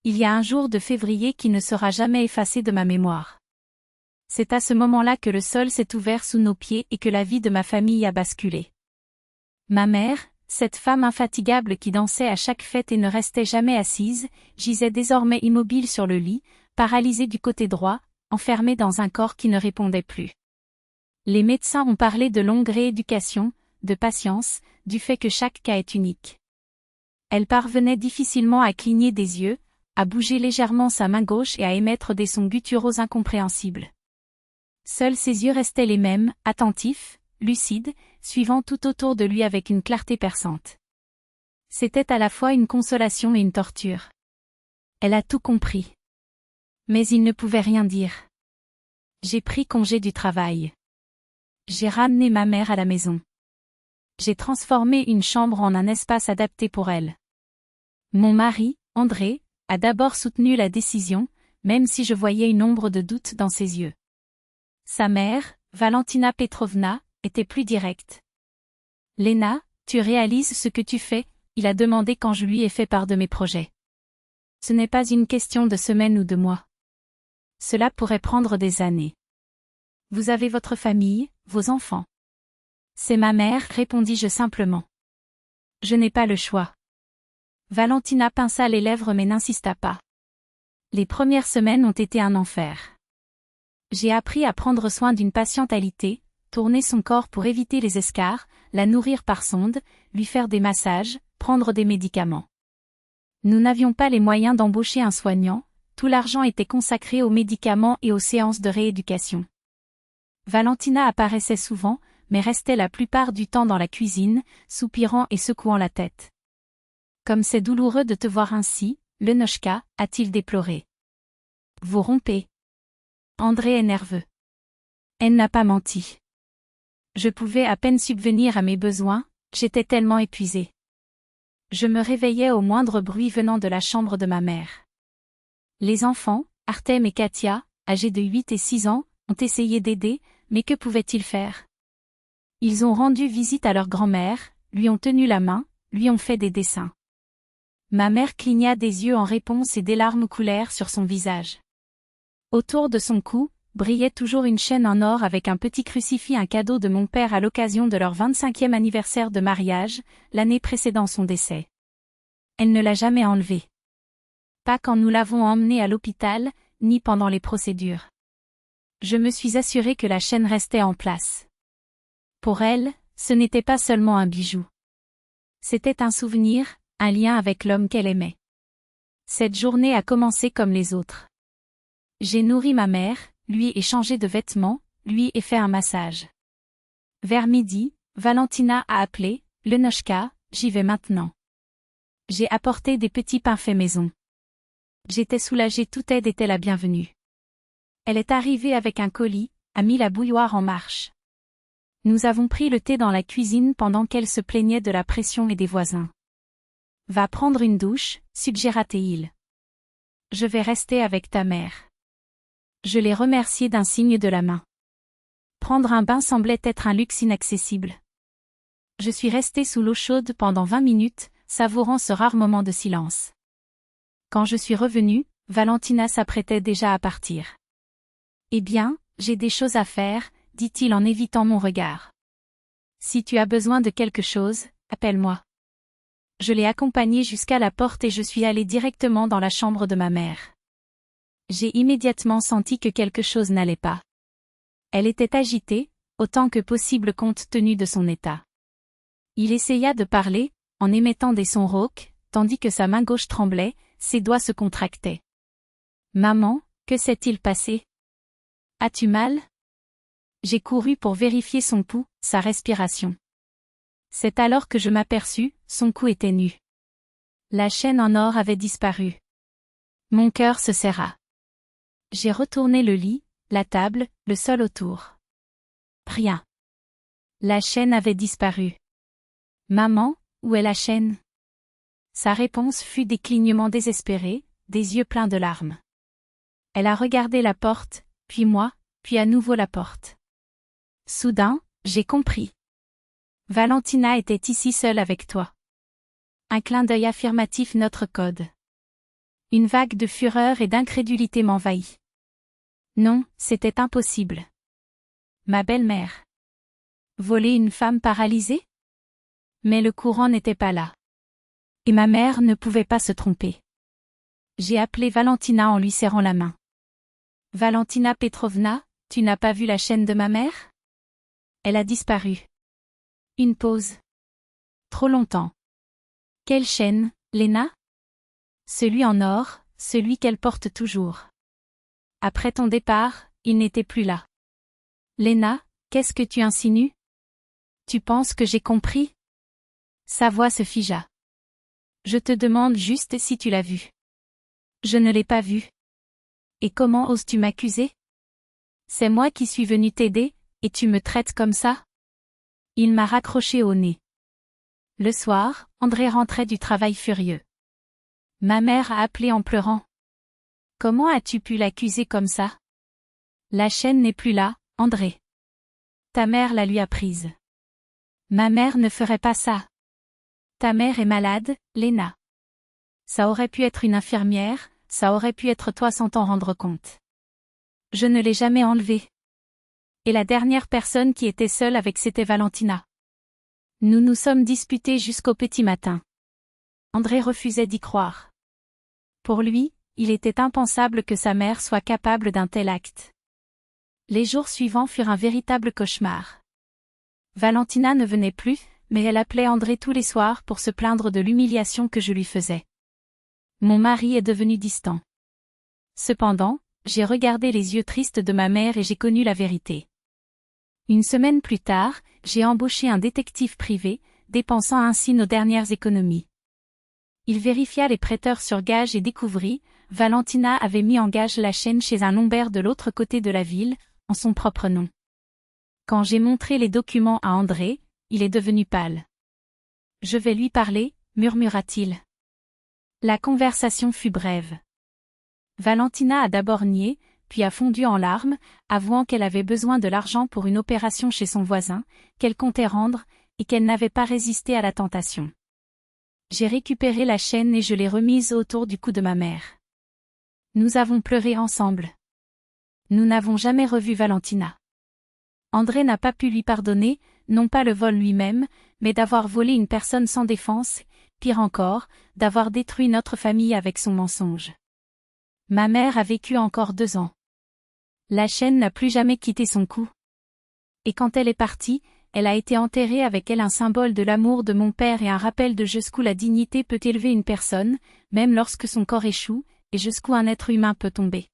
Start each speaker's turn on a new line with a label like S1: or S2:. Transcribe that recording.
S1: Il y a un jour de février qui ne sera jamais effacé de ma mémoire. C'est à ce moment-là que le sol s'est ouvert sous nos pieds et que la vie de ma famille a basculé. Ma mère, cette femme infatigable qui dansait à chaque fête et ne restait jamais assise, gisait désormais immobile sur le lit, paralysée du côté droit, enfermée dans un corps qui ne répondait plus. Les médecins ont parlé de longue rééducation, de patience, du fait que chaque cas est unique. Elle parvenait difficilement à cligner des yeux, à bouger légèrement sa main gauche et à émettre des sons gutturaux incompréhensibles. Seuls ses yeux restaient les mêmes, attentifs, lucides, suivant tout autour de lui avec une clarté perçante. C'était à la fois une consolation et une torture. Elle a tout compris. Mais il ne pouvait rien dire. J'ai pris congé du travail. J'ai ramené ma mère à la maison. J'ai transformé une chambre en un espace adapté pour elle. Mon mari, André, a d'abord soutenu la décision, même si je voyais une ombre de doute dans ses yeux. Sa mère, Valentina Petrovna, était plus directe. « Léna, tu réalises ce que tu fais ?» il a demandé quand je lui ai fait part de mes projets. « Ce n'est pas une question de semaines ou de mois. Cela pourrait prendre des années. Vous avez votre famille, vos enfants. » « C'est ma mère, répondis-je simplement. Je n'ai pas le choix. » Valentina pinça les lèvres mais n'insista pas. Les premières semaines ont été un enfer. J'ai appris à prendre soin d'une patiente alitée, tourner son corps pour éviter les escarres, la nourrir par sonde, lui faire des massages, prendre des médicaments. Nous n'avions pas les moyens d'embaucher un soignant, tout l'argent était consacré aux médicaments et aux séances de rééducation. Valentina apparaissait souvent, mais restait la plupart du temps dans la cuisine, soupirant et secouant la tête. « Comme c'est douloureux de te voir ainsi, Lenochka, a-t-il déploré. Vous rompez. André est nerveux. Elle n'a pas menti. Je pouvais à peine subvenir à mes besoins, j'étais tellement épuisée. Je me réveillais au moindre bruit venant de la chambre de ma mère. Les enfants, Artem et Katia, âgés de 8 et 6 ans, ont essayé d'aider, mais que pouvaient-ils faire? Ils ont rendu visite à leur grand-mère, lui ont tenu la main, lui ont fait des dessins. Ma mère cligna des yeux en réponse et des larmes coulèrent sur son visage. Autour de son cou, brillait toujours une chaîne en or avec un petit crucifix, un cadeau de mon père à l'occasion de leur 25e anniversaire de mariage, l'année précédant son décès. Elle ne l'a jamais enlevé. Pas quand nous l'avons emmenée à l'hôpital, ni pendant les procédures. Je me suis assurée que la chaîne restait en place. Pour elle, ce n'était pas seulement un bijou. C'était un souvenir, un lien avec l'homme qu'elle aimait. Cette journée a commencé comme les autres. J'ai nourri ma mère, lui ai changé de vêtements, lui ai fait un massage. Vers midi, Valentina a appelé, « Lenochka, j'y vais maintenant. » J'ai apporté des petits pains faits maison. J'étais soulagée, toute aide était la bienvenue. Elle est arrivée avec un colis, a mis la bouilloire en marche. Nous avons pris le thé dans la cuisine pendant qu'elle se plaignait de la pression et des voisins. « Va prendre une douche, suggéra-t-il. Je vais rester avec ta mère. » Je l'ai remercié d'un signe de la main. Prendre un bain semblait être un luxe inaccessible. Je suis restée sous l'eau chaude pendant 20 minutes, savourant ce rare moment de silence. Quand je suis revenue, Valentina s'apprêtait déjà à partir. « Eh bien, j'ai des choses à faire, » dit-il en évitant mon regard. « Si tu as besoin de quelque chose, appelle-moi. » Je l'ai accompagnée jusqu'à la porte et je suis allée directement dans la chambre de ma mère. J'ai immédiatement senti que quelque chose n'allait pas. Elle était agitée, autant que possible compte tenu de son état. Il essaya de parler, en émettant des sons rauques, tandis que sa main gauche tremblait, ses doigts se contractaient. « Maman, que s'est-il passé? As-tu mal ?» J'ai couru pour vérifier son pouls, sa respiration. C'est alors que je m'aperçus, son cou était nu. La chaîne en or avait disparu. Mon cœur se serra. J'ai retourné le lit, la table, le sol autour. Rien. La chaîne avait disparu. Maman, où est la chaîne? Sa réponse fut des clignements désespérés, des yeux pleins de larmes. Elle a regardé la porte, puis moi, puis à nouveau la porte. Soudain, j'ai compris. Valentina était ici seule avec toi. Un clin d'œil affirmatif, notre code. Une vague de fureur et d'incrédulité m'envahit. Non, c'était impossible. Ma belle-mère. Voler une femme paralysée? Mais le courant n'était pas là. Et ma mère ne pouvait pas se tromper. J'ai appelé Valentina en lui serrant la main. Valentina Petrovna, tu n'as pas vu la chaîne de ma mère? Elle a disparu. Une pause. Trop longtemps. Quelle chaîne, Léna? Celui en or, celui qu'elle porte toujours. Après ton départ, il n'était plus là. Léna, qu'est-ce que tu insinues? Tu penses que j'ai compris? Sa voix se figea. Je te demande juste si tu l'as vu. Je ne l'ai pas vu. Et comment oses-tu m'accuser? C'est moi qui suis venu t'aider, et tu me traites comme ça? Il m'a raccroché au nez. Le soir, André rentrait du travail furieux. Ma mère a appelé en pleurant. Comment as-tu pu l'accuser comme ça? La chaîne n'est plus là, André. Ta mère la lui a prise. Ma mère ne ferait pas ça. Ta mère est malade, Léna. Ça aurait pu être une infirmière, ça aurait pu être toi sans t'en rendre compte. Je ne l'ai jamais enlevée. Et la dernière personne qui était seule avec c'était Valentina. Nous nous sommes disputés jusqu'au petit matin. André refusait d'y croire. Pour lui, il était impensable que sa mère soit capable d'un tel acte. Les jours suivants furent un véritable cauchemar. Valentina ne venait plus, mais elle appelait André tous les soirs pour se plaindre de l'humiliation que je lui faisais. Mon mari est devenu distant. Cependant, j'ai regardé les yeux tristes de ma mère et j'ai connu la vérité. Une semaine plus tard, j'ai embauché un détective privé, dépensant ainsi nos dernières économies. Il vérifia les prêteurs sur gage et découvrit, Valentina avait mis en gage la chaîne chez un lombard de l'autre côté de la ville, en son propre nom. Quand j'ai montré les documents à André, il est devenu pâle. Je vais lui parler, murmura-t-il. La conversation fut brève. Valentina a d'abord nié, puis a fondu en larmes, avouant qu'elle avait besoin de l'argent pour une opération chez son voisin, qu'elle comptait rendre, et qu'elle n'avait pas résisté à la tentation. J'ai récupéré la chaîne et je l'ai remise autour du cou de ma mère. Nous avons pleuré ensemble. Nous n'avons jamais revu Valentina. André n'a pas pu lui pardonner, non pas le vol lui-même, mais d'avoir volé une personne sans défense, pire encore, d'avoir détruit notre famille avec son mensonge. Ma mère a vécu encore 2 ans. La chaîne n'a plus jamais quitté son cou. Et quand elle est partie, elle a été enterrée avec elle un symbole de l'amour de mon père et un rappel de jusqu'où la dignité peut élever une personne, même lorsque son corps échoue, et jusqu'où un être humain peut tomber.